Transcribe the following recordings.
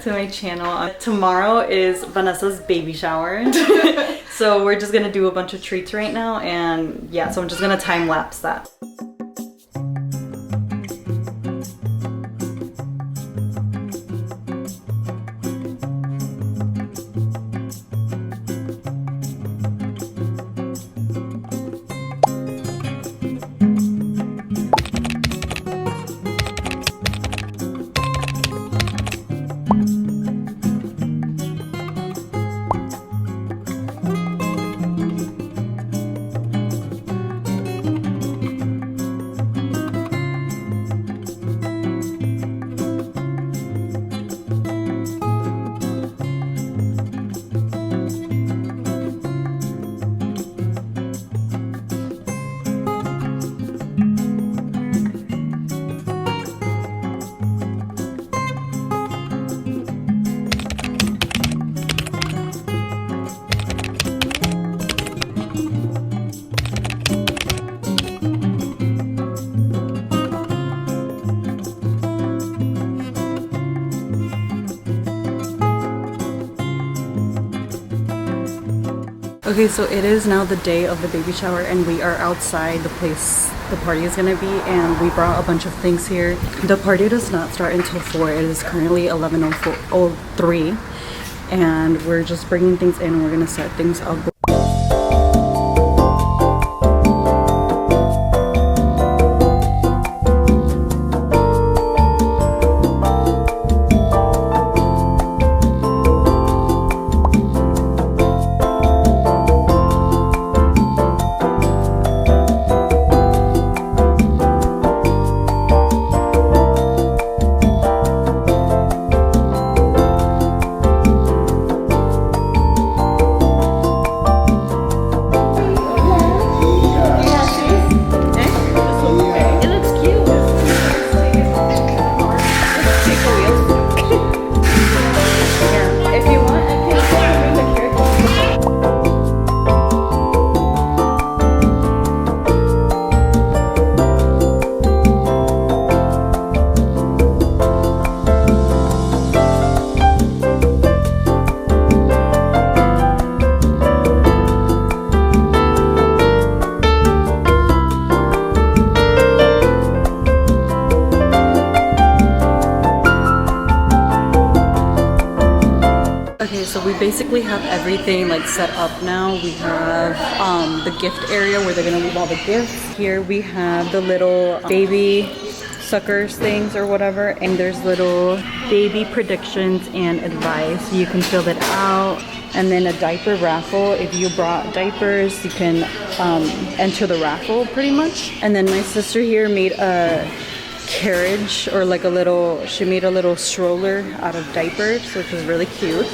to my channel. Tomorrow is Vanessa's baby shower. So we're just gonna do a bunch of treats right now, and yeah, so I'm just gonna time lapse that. Okay, so it is now the day of the baby shower and we are outside the place the party is gonna be, and we brought a bunch of things here. The party does not start until 4. It is currently 11:03 and we're just bringing things in and we're gonna set things up. So we basically have everything like set up now. We have the gift area where they're gonna leave all the gifts. Here we have the little baby suckers things or whatever, and there's little baby predictions and advice. You can fill it out. And then a diaper raffle. If you brought diapers, you can enter the raffle pretty much. And then my sister here made a carriage, or like she made a little stroller out of diapers, which was really cute.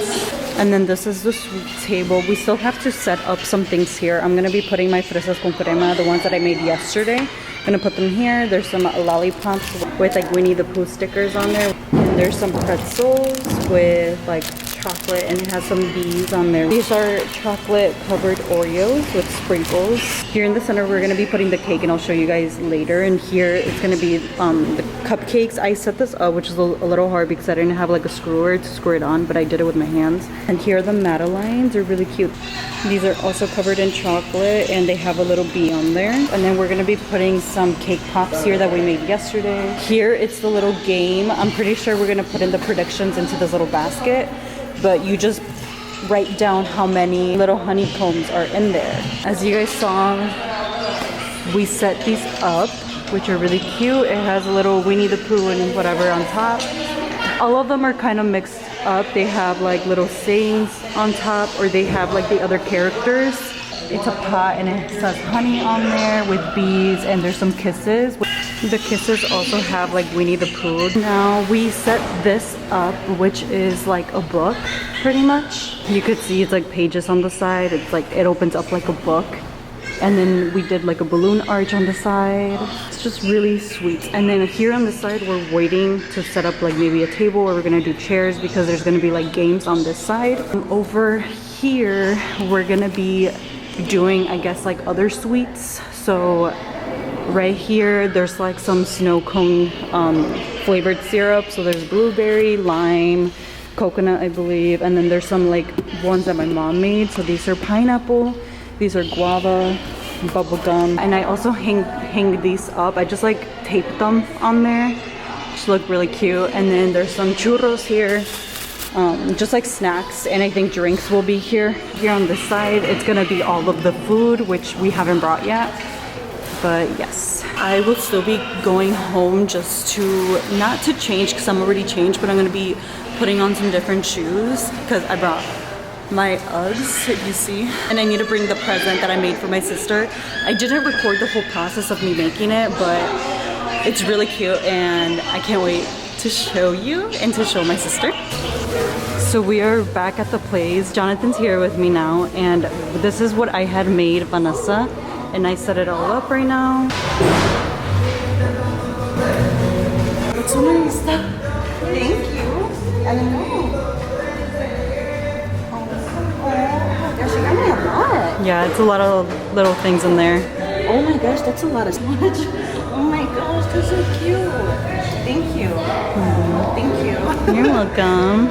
And then this is the sweet table. We still have to set up some things here. I'm gonna be putting my fresas con crema, the ones that I made yesterday. I'm gonna put them here. There's some lollipops with like Winnie the Pooh stickers on there. And there's some pretzels with like chocolate, and it has some bees on there. These are chocolate covered Oreos with sprinkles. Here in the center we're going to be putting the cake, and I'll show you guys later. And here it's going to be the cupcakes. I set this up, which is a little hard because I didn't have like a screwer to screw it on, but I did it with my hands. And here are the Madeleines. They're really cute. These are also covered in chocolate and they have a little bee on there. And then we're going to be putting some cake pops here that we made yesterday. Here it's the little game. I'm pretty sure we're going to put in the predictions into this little basket, but you just write down how many little honeycombs are in there. As you guys saw, we set these up, which are really cute. It has a little Winnie the Pooh and whatever on top. All of them are kind of mixed up. They have like little sayings on top, or they have like the other characters. It's a pot and it says honey on there with bees, and there's some kisses. The kisses also have like Winnie the Pooh. Now we set this up, which is like a book pretty much. You could see it's like pages on the side. It's like it opens up like a book. And then we did like a balloon arch on the side. It's just really sweet. And then here on the side, we're waiting to set up like maybe a table, or we're gonna do chairs because there's gonna be like games on this side. Over here, we're gonna be doing, I guess, like other sweets. So right here, there's like some snow cone flavored syrup. So there's blueberry, lime, coconut, I believe. And then there's some like ones that my mom made. So these are pineapple, these are guava, bubble gum. And I also hang these up. I just like taped them on there. Just look really cute. And then there's some churros here. Just like snacks, and I think drinks will be here. Here on this side, it's gonna be all of the food, which we haven't brought yet. But yes, I will still be going home just to, not to change because I'm already changed, but I'm gonna be putting on some different shoes because I brought my Uggs, you see. And I need to bring the present that I made for my sister. I didn't record the whole process of me making it, but it's really cute and I can't wait to show you and to show my sister. So we are back at the place. Jonathan's here with me now, and this is what I had made Vanessa, and I set it all up right now. It's so nice. Thank you. I don't know. Oh, she got me a lot. Yeah, it's a lot of little things in there. Oh my gosh, that's a lot of smudge. Oh my gosh, that's so cute. Thank you. Thank you. You're welcome.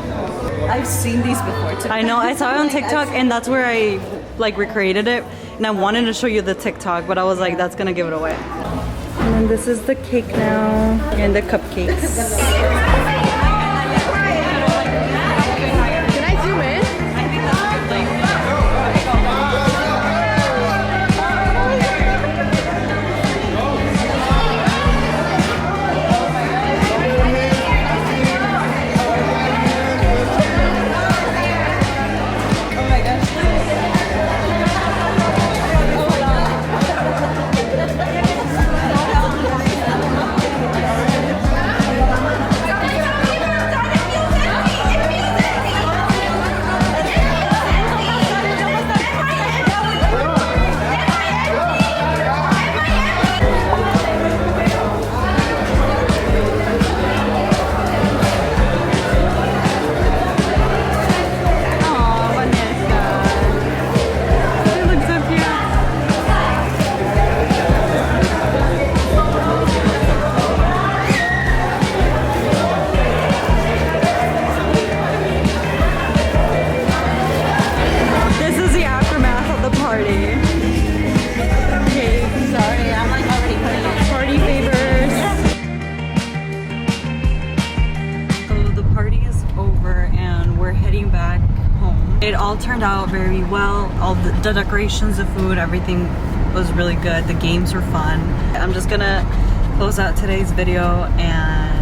I've seen these before too. I know, I saw it on TikTok and that's where I like recreated it. And I wanted to show you the TikTok, but I was like, that's gonna give it away. And then this is the cake now and the cupcakes. It all turned out very well. All the decorations, the food, everything was really good. The games were fun. I'm just gonna close out today's video and